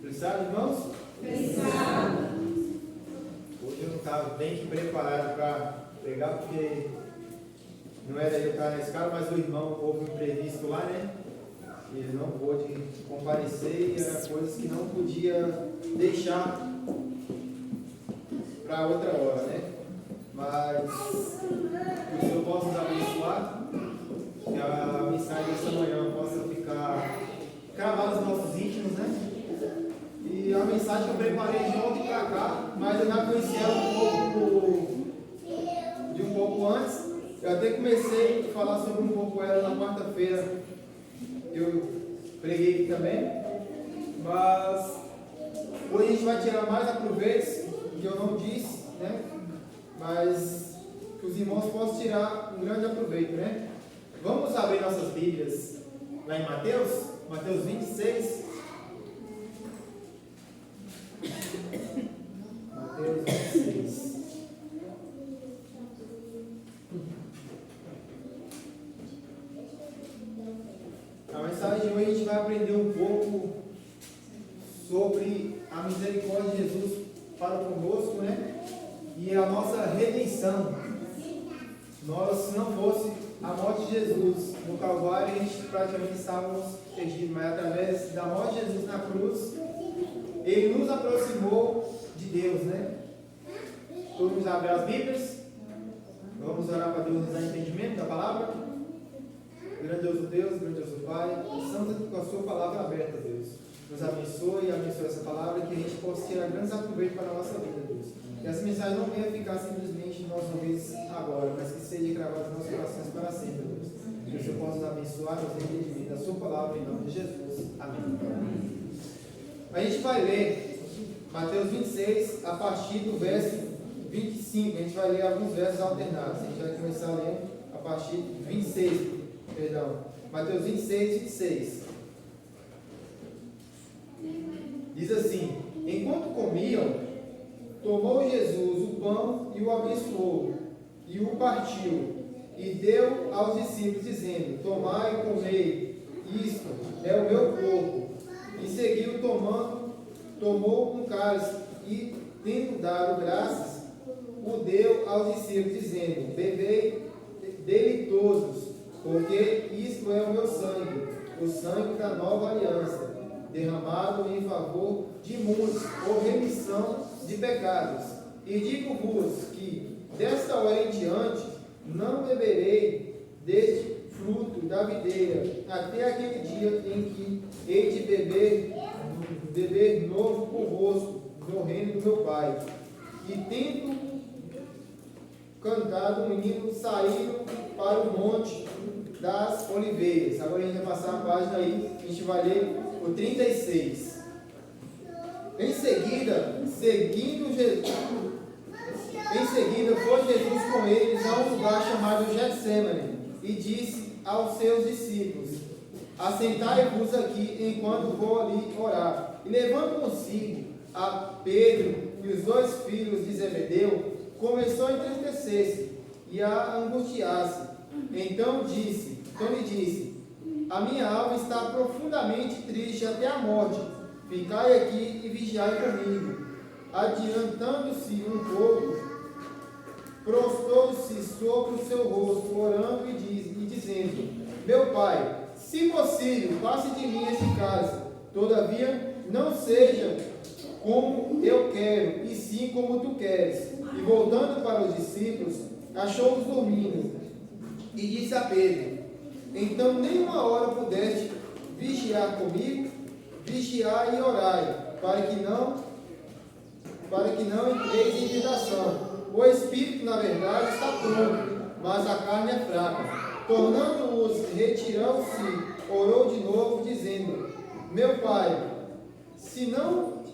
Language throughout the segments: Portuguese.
Precisaram, irmãos? Precisaram. Hoje eu não estava bem que preparado para pregar, porque não era eu estar na escala, mas o irmão houve um imprevisto lá, né? E ele não pôde comparecer e eram coisas que não podia deixar para outra hora, né? Mas que o Senhor possa nos abençoar, que a mensagem dessa manhã possa ficar gravada nos nossos íntimos, né? E a mensagem que eu preparei de ontem para cá, mas eu já conhecia ela de um pouco antes. Eu até comecei a falar sobre um pouco ela na quarta-feira. Eu preguei aqui também. Mas hoje a gente vai tirar mais aproveitos que eu não disse, né? Mas que os irmãos possam tirar um grande aproveito, né? Vamos abrir nossas Bíblias lá em Mateus 26. Mateus 26. A mensagem de hoje a gente vai aprender um pouco sobre a misericórdia de Jesus para conosco, né? E a nossa redenção. Nós, se não fosse a morte de Jesus no Calvário, a gente praticamente estávamos perdidos, mas através da morte de Jesus na cruz, Ele nos aproximou de Deus, né? Todos abrir as Bíblias. Vamos orar para Deus nos dar entendimento da palavra. Grandioso Deus, grandioso Pai, estamos aqui com a sua palavra aberta, Deus. Nos abençoe e abençoe essa palavra, que a gente possa tirar grandes aproveitos para a nossa vida, Deus. Que essa mensagem não venha ficar simplesmente em nossos ouvidos agora, mas que seja gravada nos nossos corações para sempre, Deus. Que o Senhor possa nos abençoar, nos entendimento da sua palavra, em nome de Jesus. Amém. A gente vai ler Mateus 26, a partir do verso 25. A gente vai ler alguns versos alternados. A gente vai começar a ler a partir do 26. Mateus 26, 26. Diz assim: enquanto comiam, tomou Jesus o pão e o abençoou, e o partiu, e deu aos discípulos, dizendo: tomai e comei, isto é o meu corpo. E seguiu tomou um cálice, e tendo dado graças, o deu aos discípulos, dizendo: bebei dele todos, porque isto é o meu sangue, o sangue da nova aliança, derramado em favor de muitos, por remissão de pecados. E digo-vos que, desta hora em diante, não beberei deste fruto da videira, até aquele dia em que hei de beber novo convosco no reino do meu Pai. E tendo cantado, o menino saiu para o monte das oliveiras. Agora a gente vai passar a página aí, a gente vai ler o 36. Em seguida, foi Jesus com eles a um lugar chamado Getsemane, e disse aos seus discípulos: assentai-vos aqui enquanto vou ali orar. E levando consigo a Pedro e os dois filhos de Zebedeu, começou a entristecer-se e a angustiar-se. Então lhe disse: a minha alma está profundamente triste até a morte. Ficai aqui e vigiai comigo. Adiantando-se um pouco, prostrou-se sobre o seu rosto, orando e dizendo: meu Pai, se possível, passe de mim este cálice. Todavia, não seja como eu quero, e sim como tu queres. E voltando para os discípulos, achou-os dormindo, e disse a Pedro: então nenhuma hora pudeste vigiar comigo? Vigiai e orai, para que não entreis em tentação. O espírito, na verdade, está pronto, mas a carne é fraca. Tornando-os, retirando-se, orou de novo, dizendo: meu Pai, se não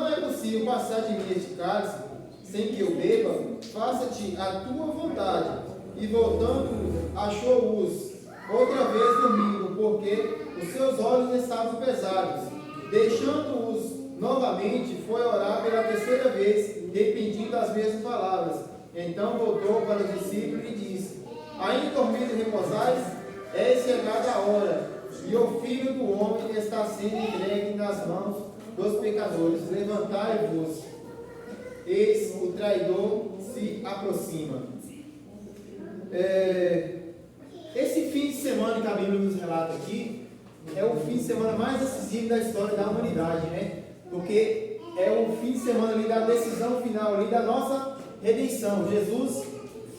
é possível passar de mim este cálice, sem que eu beba, faça-te a tua vontade. E voltando, achou-os outra vez dormindo, porque os seus olhos estavam pesados. Deixando-os novamente, foi orar pela terceira vez, repetindo as mesmas palavras. Então voltou para os discípulos e disse: ainda dormindo e repousais? É chegada a hora, e o Filho do Homem está sendo entregue nas mãos dos pecadores. Levantai-vos, eis o traidor se aproxima. Esse fim de semana que a Bíblia nos relata aqui é o fim de semana mais decisivo da história da humanidade, né? Porque é o fim de semana ali da decisão final ali da nossa redenção. Jesus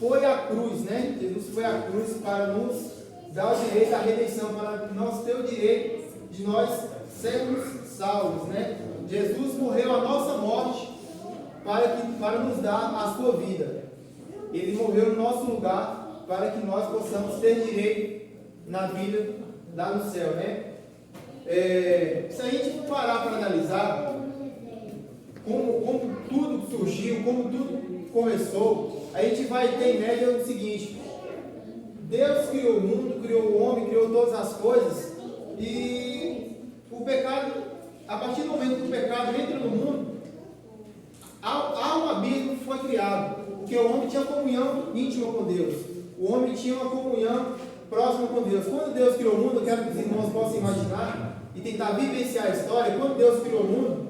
foi à cruz, né? Jesus foi à cruz para nos dar o direito à redenção, para nós ter o direito de nós sermos salvos, né? Jesus morreu a nossa morte para nos dar a sua vida. Ele morreu no nosso lugar para que nós possamos ter direito na vida lá no céu, né? Se a gente parar para analisar como tudo surgiu, como tudo começou, a gente vai ter em média o seguinte: Deus criou o mundo, criou o homem, criou todas as coisas, e o pecado, a partir do momento que o pecado entra no mundo, há um abismo que foi criado, porque o homem tinha comunhão íntima com Deus, o homem tinha uma comunhão próxima com Deus. Quando Deus criou o mundo, eu quero que os irmãos possam imaginar e tentar vivenciar a história. Quando Deus criou o mundo,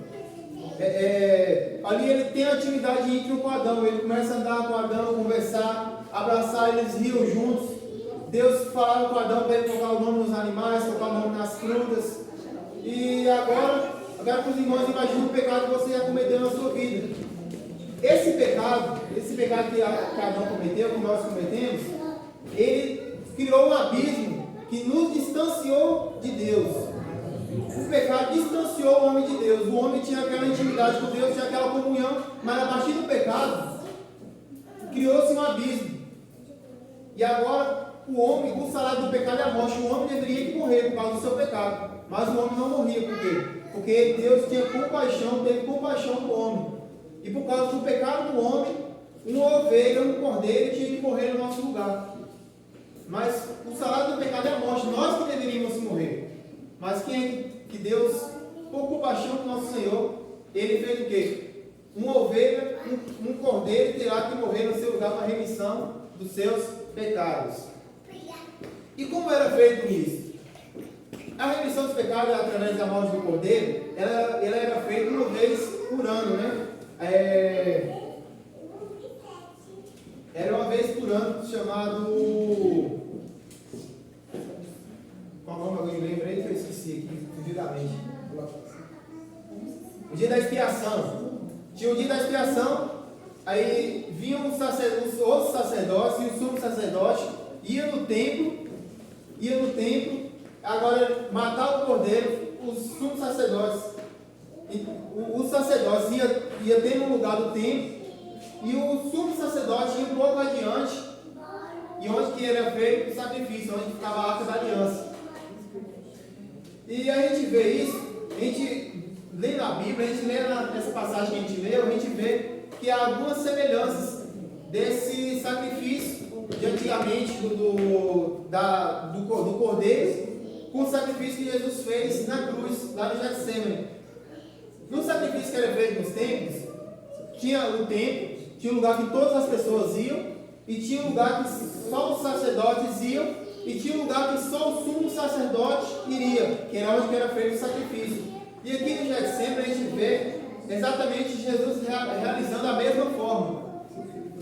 ali ele tem a atividade íntima com Adão, ele começa a andar com Adão, conversar, abraçar, eles riam juntos. Deus falava com Adão para ele colocar o nome nos animais, colocar o nome nas frutas. E agora eu quero que os irmãos imaginem o pecado que você já cometeu na sua vida. Esse pecado que Adão cometeu, que nós cometemos, ele criou um abismo que nos distanciou de Deus. O pecado distanciou o homem de Deus. O homem tinha aquela intimidade com Deus, tinha aquela comunhão, mas a partir do pecado criou-se um abismo. E agora o homem, o salário do pecado é a morte. O homem deveria morrer por causa do seu pecado, mas o homem não morria. Por quê? Porque Deus tinha compaixão, teve compaixão do homem. E por causa do pecado do homem, uma ovelha, um cordeiro tinha que morrer no nosso lugar. Mas o salário do pecado é a morte, nós que deveríamos morrer. Mas quem é que Deus, por compaixão do nosso Senhor, ele fez o quê? Uma ovelha, um cordeiro terá que morrer no seu lugar para a remissão dos seus pecados. E como era feito isso? A remissão dos pecados através da morte do cordeiro, ela era feita uma vez por ano, né? Era uma vez por ano, chamado... Qual nome alguém lembra aí que eu esqueci aqui, fugiradamente. O dia da expiação. Tinha o dia da expiação, aí vinham os outros sacerdotes e o sumo sacerdote, ia no templo, agora matar o cordeiro, os sumos sacerdotes, os sacerdotes ia ter no lugar do templo, e o sumo sacerdote ia um pouco adiante, e onde que era feito o sacrifício, onde ficava a arca da aliança. E a gente vê isso, a gente lê na Bíblia, a gente lê nessa passagem que a gente leu, a gente vê que há algumas semelhanças desse sacrifício de antigamente do cordeiro com o sacrifício que Jesus fez na cruz, lá no Getsemane. No sacrifício que era feito nos templos, tinha o templo, tinha um lugar que todas as pessoas iam, e tinha um lugar que só os sacerdotes iam, e tinha um lugar que só o sumo sacerdote iria, que era onde era feito o sacrifício. E aqui no Getsemane a gente vê exatamente Jesus realizando a mesma forma.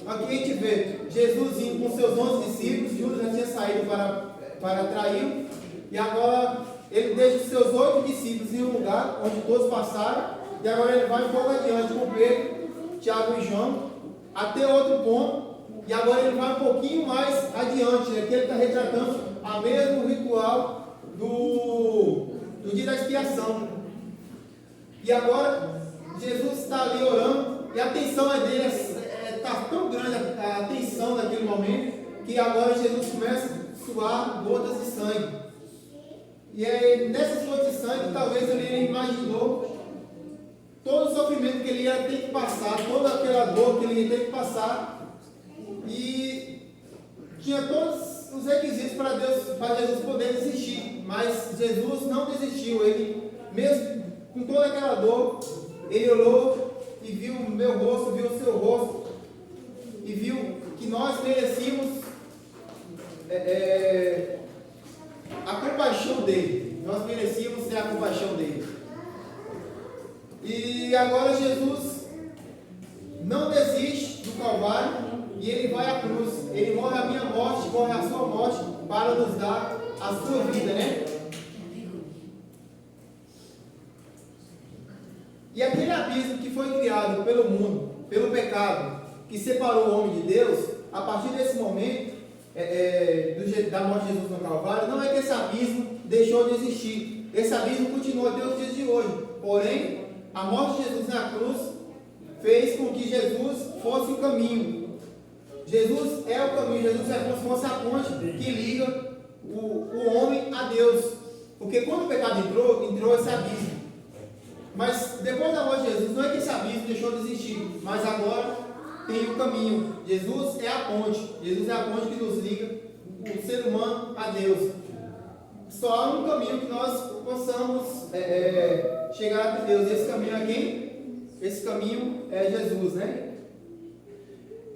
Aqui a gente vê Jesus indo com seus 11 discípulos, Judas já tinha saído para traí-lo, e agora ele deixa os seus 8 discípulos em um lugar onde todos passaram, e agora ele vai um pouco adiante com Pedro, Tiago e João, até outro ponto, e agora ele vai um pouquinho mais adiante, aqui ele está retratando o mesmo ritual do dia da expiação. E agora Jesus está ali orando, e a tensão dele está tão grande, a tensão daquele momento, que agora Jesus começa a suar gotas de sangue. E aí, nessas gotas de sangue, talvez ele imaginou todo o sofrimento que ele ia ter que passar, toda aquela dor que ele ia ter que passar, e tinha todos os requisitos para Jesus poder desistir, mas Jesus não desistiu. Ele, mesmo com toda aquela dor, ele olhou e viu o meu rosto, viu o seu rosto, e viu que nós merecíamos a compaixão dele. Nós merecíamos ter a compaixão dele. E agora Jesus não desiste do Calvário e ele vai à cruz. Ele morre a minha morte, morre a sua morte para nos dar a sua vida, né? E aquele abismo que foi criado pelo mundo, pelo pecado, que separou o homem de Deus, a partir desse momento, da morte de Jesus no Calvário, não é que esse abismo deixou de existir. Esse abismo continua até os dias de hoje. Porém, a morte de Jesus na cruz fez com que Jesus fosse o caminho. Jesus é o caminho, Jesus é como se fosse a ponte que liga o homem a Deus. Porque quando o pecado entrou esse abismo. Mas depois da morte de Jesus, não é que esse abismo deixou de existir, mas agora tem o caminho. Jesus é a ponte. Jesus é a ponte que nos liga o ser humano a Deus. Só há um caminho que nós possamos chegar até Deus. Esse caminho é quem? Esse caminho é Jesus, né?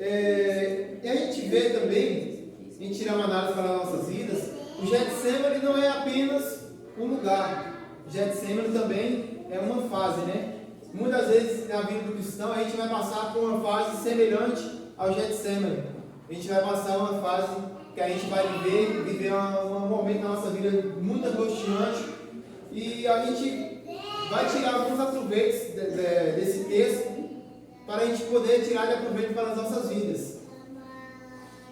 E a gente vê também, a gente tirar uma análise para as nossas vidas, o Getsemane não é apenas um lugar. O Getsemane também é uma fase, né? Muitas vezes na vida do cristão a gente vai passar por uma fase semelhante ao Getsemane. A gente vai passar uma fase que a gente vai viver um momento na nossa vida muito angustiante, e a gente vai tirar alguns aproveitos desse texto para a gente poder tirar de aproveito para as nossas vidas.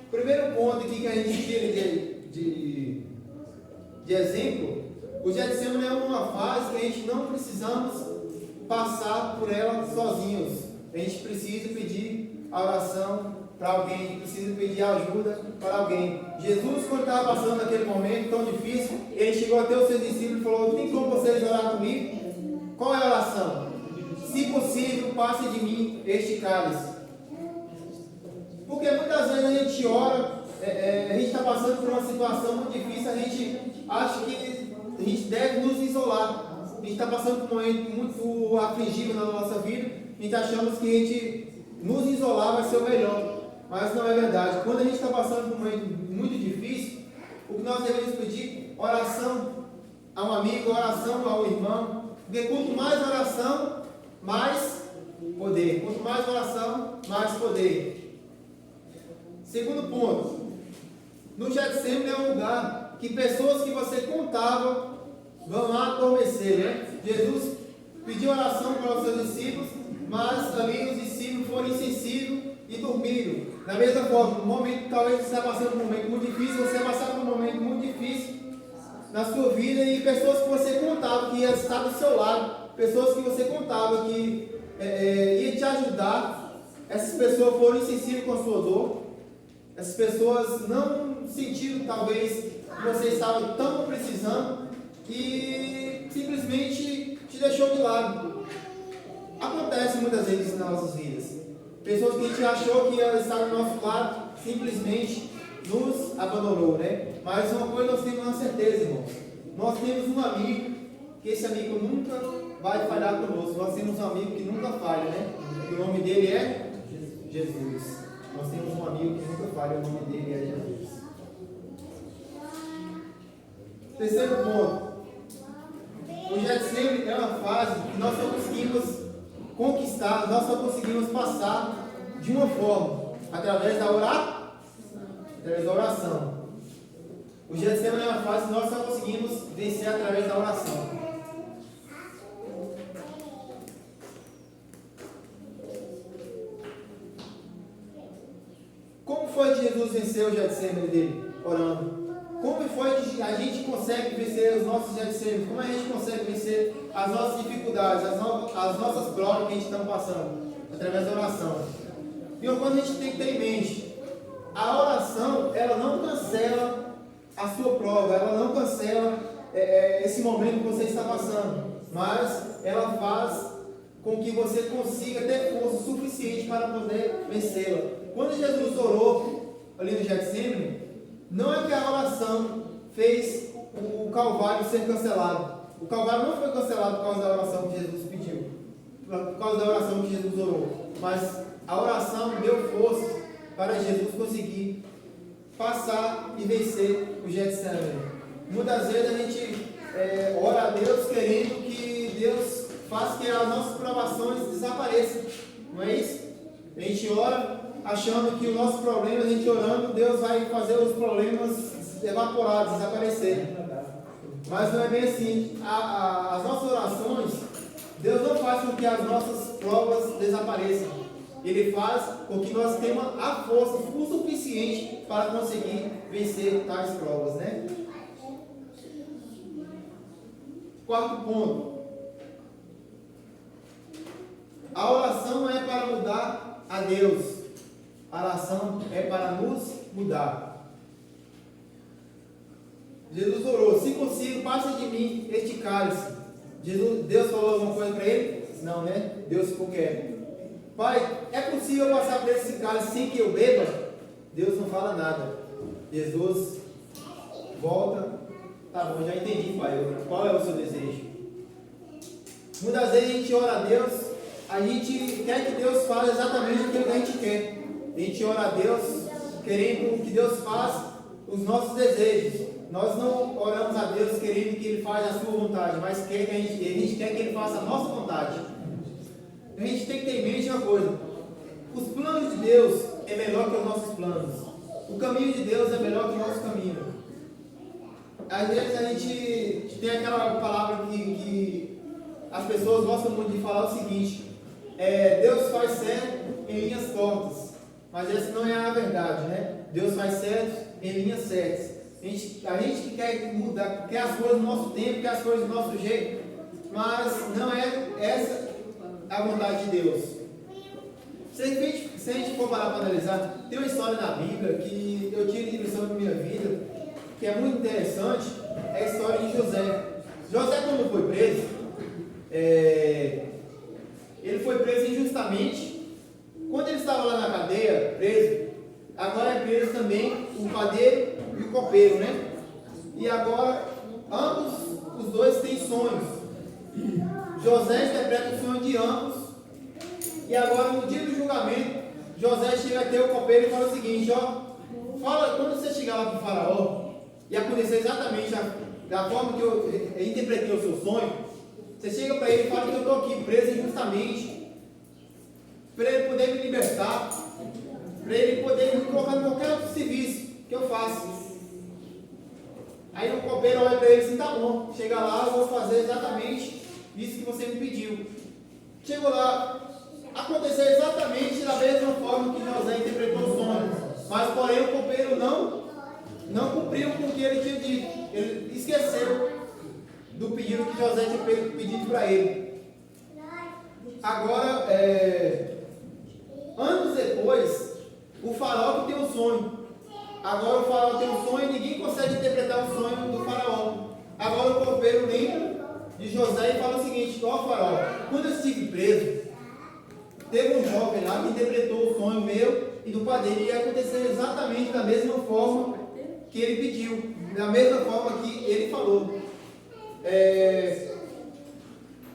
O primeiro ponto aqui que a gente tira de exemplo, o Getsemane é uma fase que a gente não precisamos passar por ela sozinhos. A gente precisa pedir a oração para alguém, a gente precisa pedir ajuda para alguém. Jesus, quando estava passando aquele momento tão difícil, ele chegou até os seus discípulos e falou: tem como vocês orar comigo? Qual é a oração? Se possível, passe de mim este cálice. Porque muitas vezes a gente ora, a gente está passando por uma situação muito difícil, a gente acha que a gente deve nos isolar. A gente está passando por um momento muito afligido na nossa vida, a gente achamos que a gente nos isolar vai ser o melhor. Mas não é verdade. Quando a gente está passando por um momento muito difícil, o que nós devemos pedir? Oração a um amigo, oração ao irmão. Porque quanto mais oração, mais poder. Quanto mais oração, mais poder. Segundo ponto, no Getsemane é um lugar que pessoas que você contava vão lá adormecer, né? Jesus pediu oração para os seus discípulos, mas ali os discípulos foram insensíveis e dormiram. Da mesma forma, no momento, talvez você está passando por um momento muito difícil, você vai passar por um momento muito difícil na sua vida, e pessoas que você contava que ia estar do seu lado, pessoas que você contava que ia te ajudar, essas pessoas foram insensíveis com a sua dor, essas pessoas não sentiram talvez que você estava tão precisando e simplesmente te deixou de lado. Acontece muitas vezes nas nossas vidas. Pessoas que a gente achou que ia estar do nosso lado simplesmente nos abandonou, né? Mas uma coisa nós temos uma certeza, irmãos. Nós temos um amigo, que esse amigo nunca vai falhar conosco. Nós temos um amigo que nunca falha, né? E o nome dele é Jesus. Nós temos um amigo que nunca falha, o nome dele é Jesus. Terceiro ponto. O Getsemane é uma fase que nós só conseguimos conquistar, nós só conseguimos passar de uma forma, através da oração. O Getsemane é uma fase que nós só conseguimos vencer através da oração. Como foi que Jesus venceu o Getsemane dele? Orando. Como foi que a gente consegue vencer os nossos Getsemanes? Como a gente consegue vencer as nossas dificuldades, as nossas provas que a gente está passando? Através da oração. E uma coisa a gente tem que ter em mente: a oração, ela não cancela a sua prova, ela não cancela esse momento que você está passando, mas ela faz com que você consiga ter força suficiente para poder vencê-la. Quando Jesus orou ali no Getsemane, não é que a oração fez o Calvário ser cancelado. O Calvário não foi cancelado por causa da oração que Jesus pediu, por causa da oração que Jesus orou, mas a oração deu força para Jesus conseguir passar e vencer o Getsemane. Muitas vezes a gente ora a Deus querendo que Deus faça que as nossas provações desapareçam. Não é isso? A gente ora achando que o nosso problema, a gente orando, Deus vai fazer os problemas evaporar, desaparecer. Mas não é bem assim. As nossas orações, Deus não faz com que as nossas provas desapareçam. Ele faz com que nós tenhamos a força o suficiente para conseguir vencer tais provas, né? Quarto ponto. A oração não é para mudar a Deus. A oração é para nos mudar. Jesus orou: se possível, passa de mim este cálice. Deus falou alguma coisa para ele? Não, né? Deus ficou quieto. Pai, é possível passar por esse cálice sem que eu beba? Deus não fala nada. Jesus volta. Tá bom, já entendi, Pai. Qual é o seu desejo? Muitas vezes a gente ora a Deus, a gente quer que Deus faça exatamente o que a gente quer. A gente ora a Deus querendo que Deus faça os nossos desejos. Nós não oramos a Deus querendo que Ele faça a sua vontade, mas a gente quer que Ele faça a nossa vontade. A gente tem que ter em mente uma coisa: os planos de Deus é melhor que os nossos planos. O caminho de Deus é melhor que o nosso caminho. Às vezes a gente tem aquela palavra que as pessoas gostam muito de falar o seguinte: Deus faz certo em linhas tortas. Mas essa não é a verdade, né? Deus faz certo em linhas certas. A gente que quer mudar, quer as coisas do nosso tempo, quer as coisas do nosso jeito, mas não é essa a vontade de Deus. Se a gente for parar para analisar, tem uma história na Bíblia que eu tive de lição da minha vida, que é muito interessante, é a história de José. José, quando foi preso, ele foi preso injustamente. Quando ele estava lá na cadeia, preso, agora é preso também o padeiro e o copeiro, né? E agora, ambos, os dois têm sonhos. José interpreta o sonho de ambos. E agora, no dia do julgamento, José chega até o copeiro e fala o seguinte: fala, quando você chegar lá para o faraó e acontecer exatamente da forma que eu interpretei o seu sonho, você chega para ele e fala que eu estou aqui preso injustamente, para ele poder me libertar, para ele poder me colocar em qualquer outro serviço que eu faço. Aí o copeiro olha para ele assim: tá bom, chega lá, eu vou fazer exatamente isso que você me pediu. Chegou lá, aconteceu exatamente da mesma forma que José interpretou o sonho, mas porém o copeiro não cumpriu com o que ele tinha dito. Ele esqueceu do pedido que José tinha pedido para ele. Agora, anos depois, o faraó que tem um sonho. Agora o faraó tem um sonho e ninguém consegue interpretar o sonho do faraó. Agora o copeiro lembra de José e fala o seguinte: faraó, quando eu estive preso, teve um jovem lá que interpretou o sonho meu e do padeiro, e aconteceu exatamente da mesma forma que ele pediu, da mesma forma que ele falou.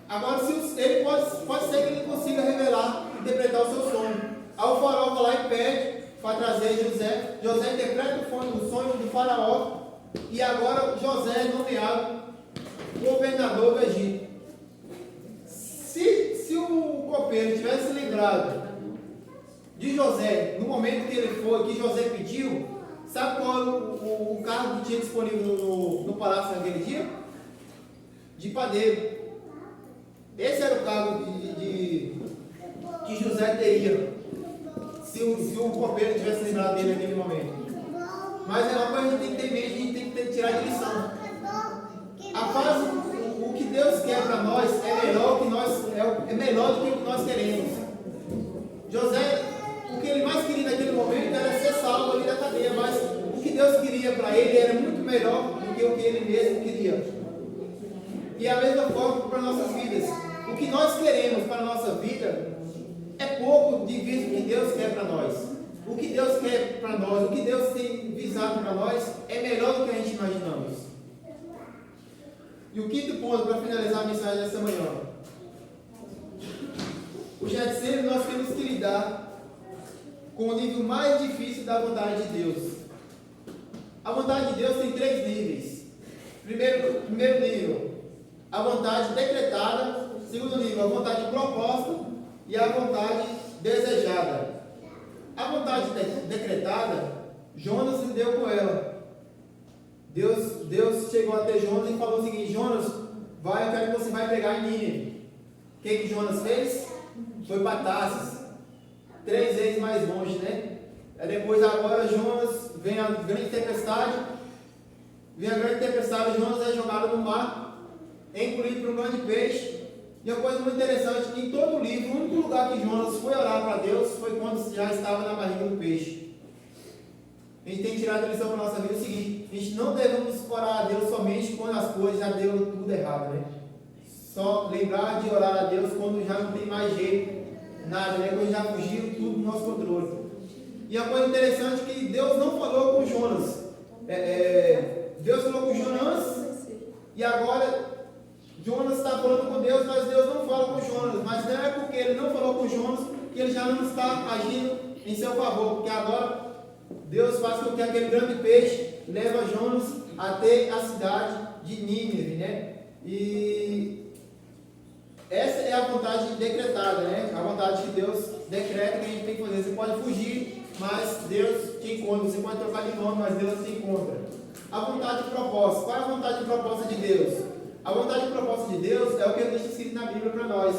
Agora, ele pode ser que ele consiga revelar, interpretar o seu sonho. Aí o faraó vai lá e pede para trazer José. José interpreta o sonho do faraó, e agora José é nomeado governador do Egito. Se o copeiro tivesse lembrado de José no momento que ele foi, que José pediu, sabe qual era o cargo que tinha disponível no palácio naquele dia? De padeiro. Esse era o cargo que José teria se o copeiro tivesse lembrado dele naquele momento. Mas é uma coisa que a gente tem que ter em mente, a gente tem que tirar de lição. O que Deus quer para nós é melhor do que o que nós queremos. José, o que ele mais queria naquele momento era ser salvo ali da cadeia, mas o que Deus queria para ele era muito melhor do que o que ele mesmo queria. E a mesma forma para nossas vidas. O que nós queremos para a nossa vida é pouco de vista do que Deus quer para nós. O que Deus quer para nós, o que Deus tem visado para nós é melhor do que a gente imaginamos. E o quinto ponto, para finalizar a mensagem dessa manhã: o Getsemane, nós temos que lidar com o nível mais difícil da vontade de Deus. A vontade de Deus tem 3 níveis. Primeiro nível, a vontade decretada. Segundo nível, a vontade proposta e a vontade desejada. A vontade decretada, Jonas lidou com ela. Deus chegou até Jonas e falou o seguinte: Jonas, eu quero que você vai pregar em Nínive. O que Jonas fez? Foi para Tarsis, 3 vezes mais longe, né? Depois agora Jonas, vem a grande tempestade, Jonas é jogado no mar, é engolido por um grande peixe. E uma coisa muito interessante, que em todo o livro, o único lugar que Jonas foi orar para Deus foi quando já estava na barriga do peixe. A gente tem que tirar a lição para a nossa vida o seguinte: a gente não devemos orar a Deus somente quando as coisas já deu tudo errado, né? Só lembrar de orar a Deus quando já não tem mais jeito, nada, né? Quando já fugiu tudo do nosso controle. E uma coisa interessante é que Deus não falou com Jonas. Deus falou com Jonas e agora Jonas está falando com Deus, mas Deus não fala com Jonas. Mas não é porque ele não falou com Jonas que ele já não está agindo em seu favor, porque agora Deus faz com que aquele grande peixe leve Jonas até a cidade de Nínive, né? E essa é a vontade decretada, né? A vontade que Deus decreta que a gente tem que fazer. Você pode fugir, mas Deus te encontra. Você pode trocar de nome, mas Deus te encontra. A vontade proposta. Qual é a vontade proposta de Deus? A vontade proposta de Deus é o que deixa escrito na Bíblia para nós.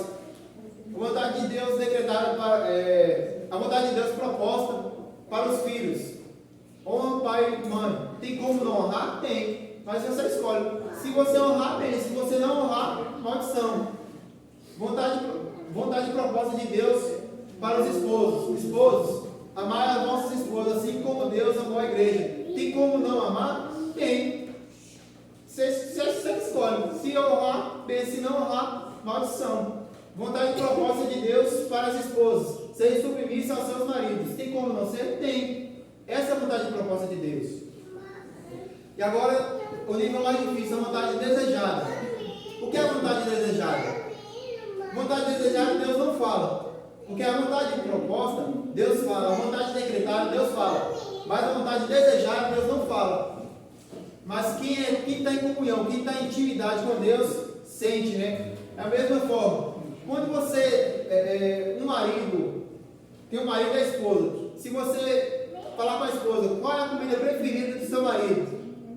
A vontade de Deus decretada a vontade de Deus proposta para os filhos. Honra pai e mãe. Tem como não honrar? Tem. Mas você escolhe. Se você honrar, bem. Se você não honrar, maldição. Vontade proposta de Deus para os esposos. Esposos, amai as vossas esposas, assim como Deus amou a igreja. Tem como não amar? Tem. Você escolhe. Se honrar, bem. Se não honrar, maldição. Vontade proposta de Deus para as esposas. Seja submissa aos seus maridos. Tem como não ser? Tem. Essa é a vontade proposta de Deus. E agora, o nível mais difícil, a vontade desejada. O que é a vontade desejada? Vontade desejada, Deus não fala. Porque a vontade proposta, Deus fala. A vontade decretada, Deus fala. Mas a vontade desejada, Deus não fala. Mas quem está em comunhão, quem está em intimidade com Deus, sente, né? É a mesma forma. Quando você, um marido, tem um marido e a esposa. Se você falar com a esposa, qual é a comida preferida do seu marido?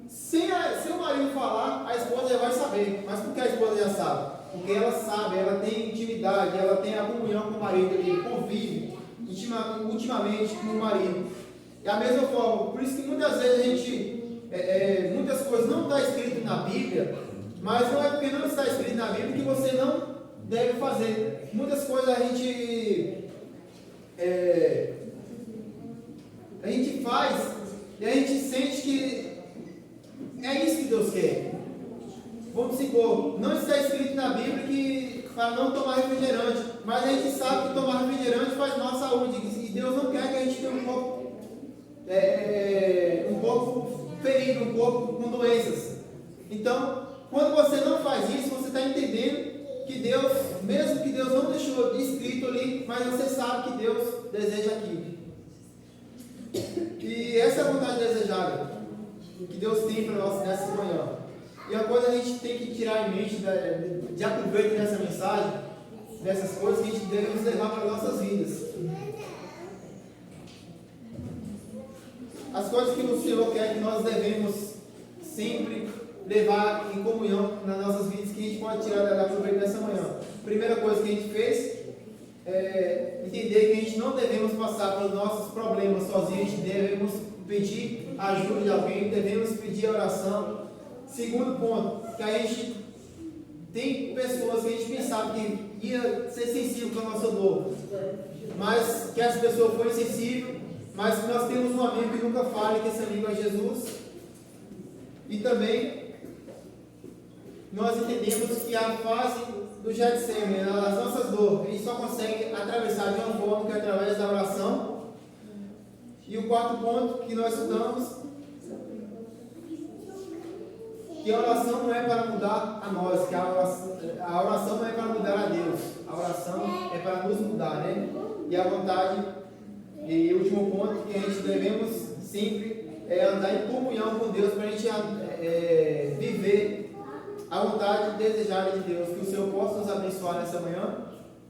Se o marido falar, a esposa já vai saber. Mas por que a esposa já sabe? Porque ela sabe, ela tem intimidade, ela tem a comunhão com o marido, ele convive intimamente com o marido. É a mesma forma, por isso que muitas vezes a gente, muitas coisas não estão escritas na Bíblia, mas não é porque não está escrito na Bíblia que você não deve fazer. Muitas coisas a gente faz e a gente sente que é isso que Deus quer. Vamos supor, não está escrito na Bíblia que para não tomar refrigerante, mas a gente sabe que tomar refrigerante faz mal à saúde e Deus não quer que a gente tenha um corpo ferido, um corpo com doenças. Então, quando você não faz isso, você está entendendo que Deus, mesmo que Deus não deixou escrito ali, mas você sabe que Deus deseja aquilo. E essa é a vontade desejada que Deus tem para nós nessa manhã. E a coisa a gente tem que tirar em mente, de aproveito nessa mensagem, dessas coisas que a gente deve nos levar para as nossas vidas. As coisas que o Senhor quer que nós devemos sempre levar em comunhão nas nossas vidas, que a gente pode tirar da aproveito nessa manhã. Primeira coisa que a gente fez é entender que a gente não devemos passar pelos nossos problemas sozinhos, a gente devemos pedir a ajuda de alguém, devemos pedir a oração. Segundo ponto, que a gente tem pessoas que a gente pensava que ia ser sensível com a nossa dor, mas que essa pessoa foi sensível, mas que nós temos um amigo que nunca falha, que esse amigo é Jesus. E também nós entendemos que a fase do Getsemane, as nossas dores, a gente só consegue atravessar de uma forma que é através da oração. E o quarto ponto que nós estudamos, que a oração não é para mudar a nós, que a oração não é para mudar a Deus, a oração é para nos mudar, né? E a vontade, e o último ponto, que a gente devemos sempre andar em comunhão com Deus, para a gente viver a vontade desejada de Deus. Que o Senhor possa nos abençoar nessa manhã.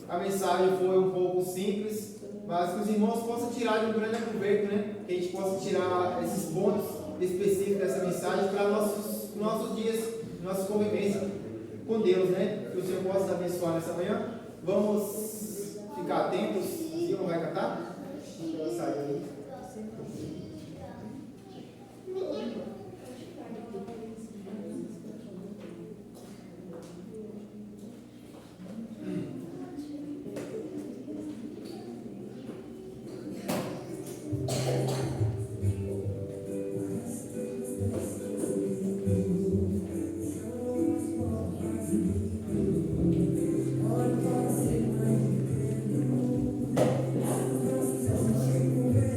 A mensagem foi um pouco simples, mas que os irmãos possam tirar de um grande aproveito, né? Que a gente possa tirar esses pontos específicos dessa mensagem para nossos dias, nossa convivência com Deus, né? Que o Senhor possa nos abençoar nessa manhã. Vamos ficar atentos. Sim, não vai cantar? Ela saiu aí.